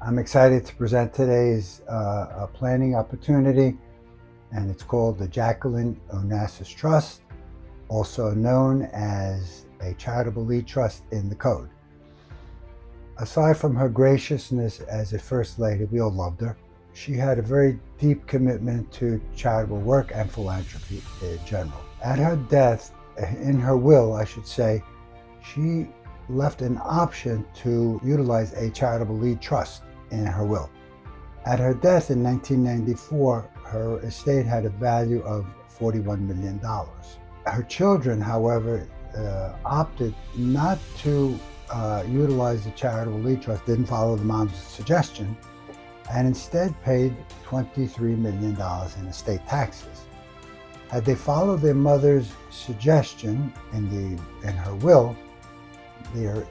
I'm excited to present today's planning opportunity, and it's called the Jacqueline Onassis Trust, also known as a Charitable Lead Trust in the Code. Aside from her graciousness as a First Lady, we all loved her, she had a very deep commitment to charitable work and philanthropy in general. At her death, in her will, I should say, she left an option to utilize a charitable lead trust in her will. At her death in 1994, her estate had a value of $41 million. Her children, however, opted not to utilize the charitable lead trust, didn't follow the mom's suggestion, and instead paid $23 million in estate taxes. Had they followed their mother's suggestion in her will, their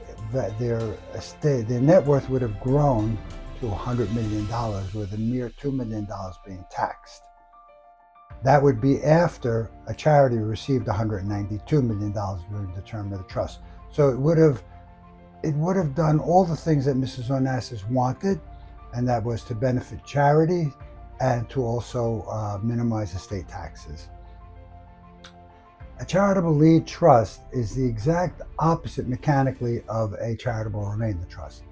net worth would have grown to $100 million, with a mere $2 million being taxed. That would be after a charity received $192 million during the term of the trust. So it would have done all the things that Mrs. Onassis wanted, and that was to benefit charity and to also minimize estate taxes. A charitable lead trust is the exact opposite mechanically of a charitable remainder trust.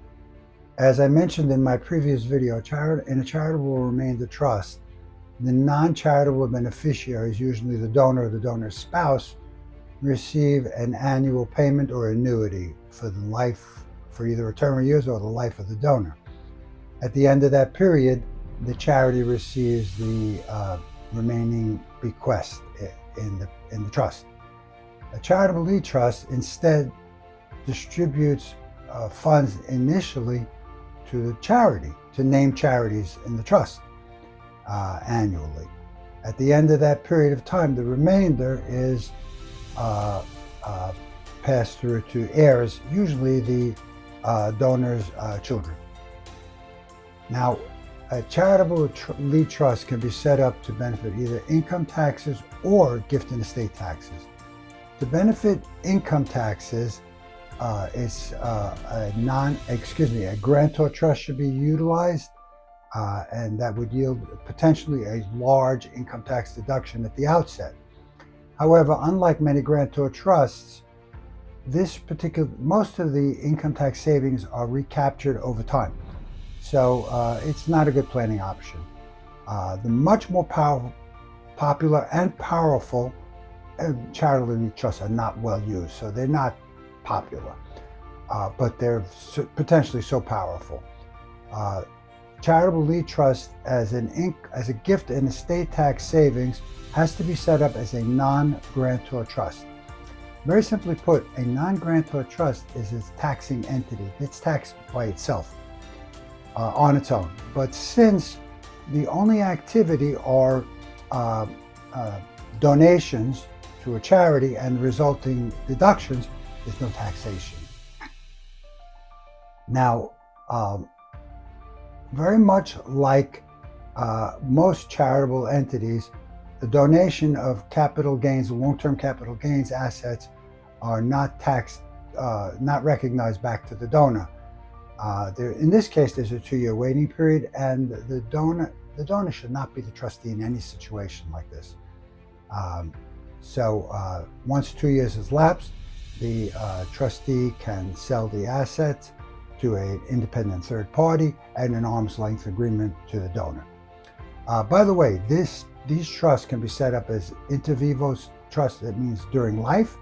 As I mentioned in my previous video, in a charitable remainder trust, the non-charitable beneficiaries, usually the donor or the donor's spouse, receive an annual payment or annuity for either a term of years or the life of the donor. At the end of that period, the charity receives the remaining bequest in the trust. A charitable lead trust instead distributes funds initially to the charity, to named charities in the trust annually. At the end of that period of time, the remainder is passed through to heirs, usually the donor's children. Now, a charitable lead trust can be set up to benefit either income taxes or gift and estate taxes. To benefit income taxes, a grantor trust should be utilized, and that would yield potentially a large income tax deduction at the outset. However, unlike many grantor trusts, most of the income tax savings are recaptured over time. So it's not a good planning option. The much more popular and powerful charitable lead trusts are not well used, so they're not popular, but they're potentially so powerful. Charitable lead trust as a gift and estate tax savings has to be set up as a non-grantor trust. Very simply put, a non-grantor trust is a taxing entity. It's taxed by itself. On its own. But since the only activity are donations to a charity and the resulting deductions, there's no taxation. Now, very much like most charitable entities, the donation of capital gains, long-term capital gains assets are not taxed, not recognized back to the donor. In this case, there's a 2-year waiting period, and the donor should not be the trustee in any situation like this. Once 2 years has lapsed, the trustee can sell the assets to an independent third party and an arm's length agreement to the donor. By the way, these trusts can be set up as inter vivos trust, that means during life,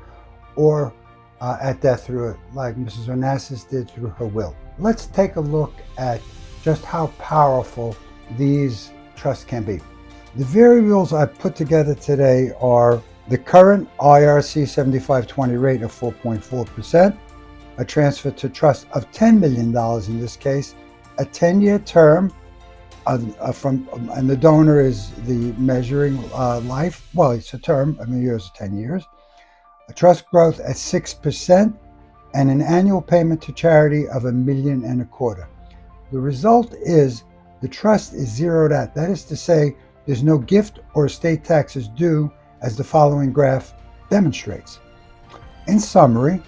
or at death like Mrs. Onassis did through her will. Let's take a look at just how powerful these trusts can be. The variables I've put together today are the current IRC 7520 rate of 4.4%, a transfer to trust of $10 million in this case, a 10-year term, and the donor is the measuring life. Well, it's a term, years, 10 years. A trust growth at 6%, and an annual payment to charity of $1.25 million. The result is the trust is zeroed out. That is to say, there's no gift or estate taxes due, as the following graph demonstrates. In summary,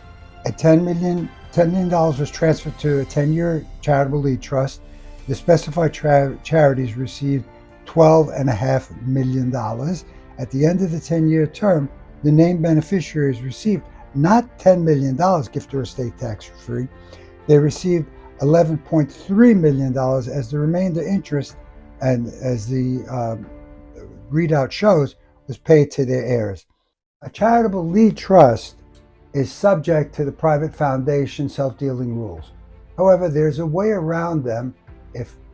$10 million was transferred to a 10-year charitable lead trust. The specified charities received $12.5 million. At the end of the 10-year term, the named beneficiaries received not $10 million gift or estate tax free. They received $11.3 million as the remainder interest, and as the readout shows, was paid to their heirs. A charitable lead trust is subject to the private foundation self-dealing rules. However, there's a way around them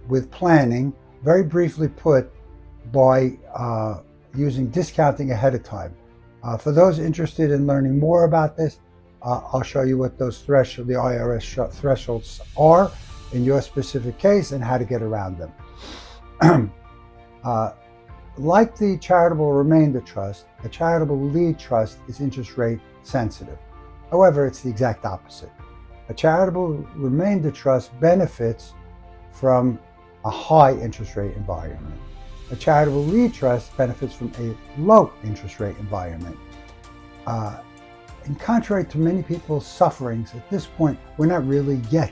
with planning, very briefly put, by using discounting ahead of time. For those interested in learning more about this, I'll show you what those the IRS thresholds are in your specific case and how to get around them. Like the charitable remainder trust, a charitable lead trust is interest rate sensitive. However, it's the exact opposite. A charitable remainder trust benefits from a high interest rate environment. A charitable lead trust benefits from a low interest rate environment. And contrary to many people's sufferings, at this point, we're not really yet,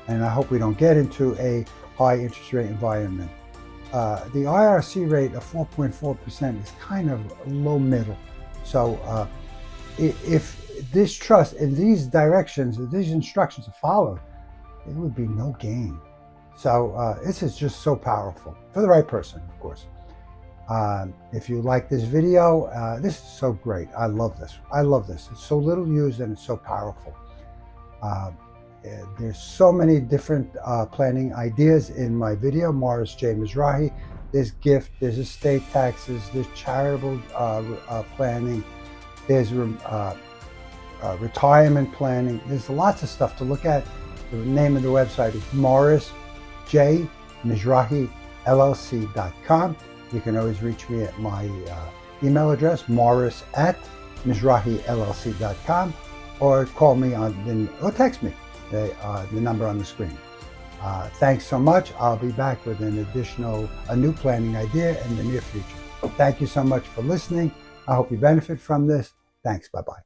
and I hope we don't get into a high interest rate environment. The IRC rate of 4.4% is kind of low middle. So if this trust, in these directions, if these instructions are followed, there would be no gain. So this is just so powerful for the right person, of course. If you like this video, this is so great. I love this. I love this. It's so little used and it's so powerful. There's so many different planning ideas in my video, Morris J. Mizrahi. There's gift, there's estate taxes, there's charitable planning, there's retirement planning. There's lots of stuff to look at. The name of the website is morrisjmizrahillc.com. You can always reach me at my email address, morris@mizrahillc.com, or call me or text me, the number on the screen. Thanks so much. I'll be back with a new planning idea in the near future. Thank you so much for listening. I hope you benefit from this. Thanks. Bye-bye.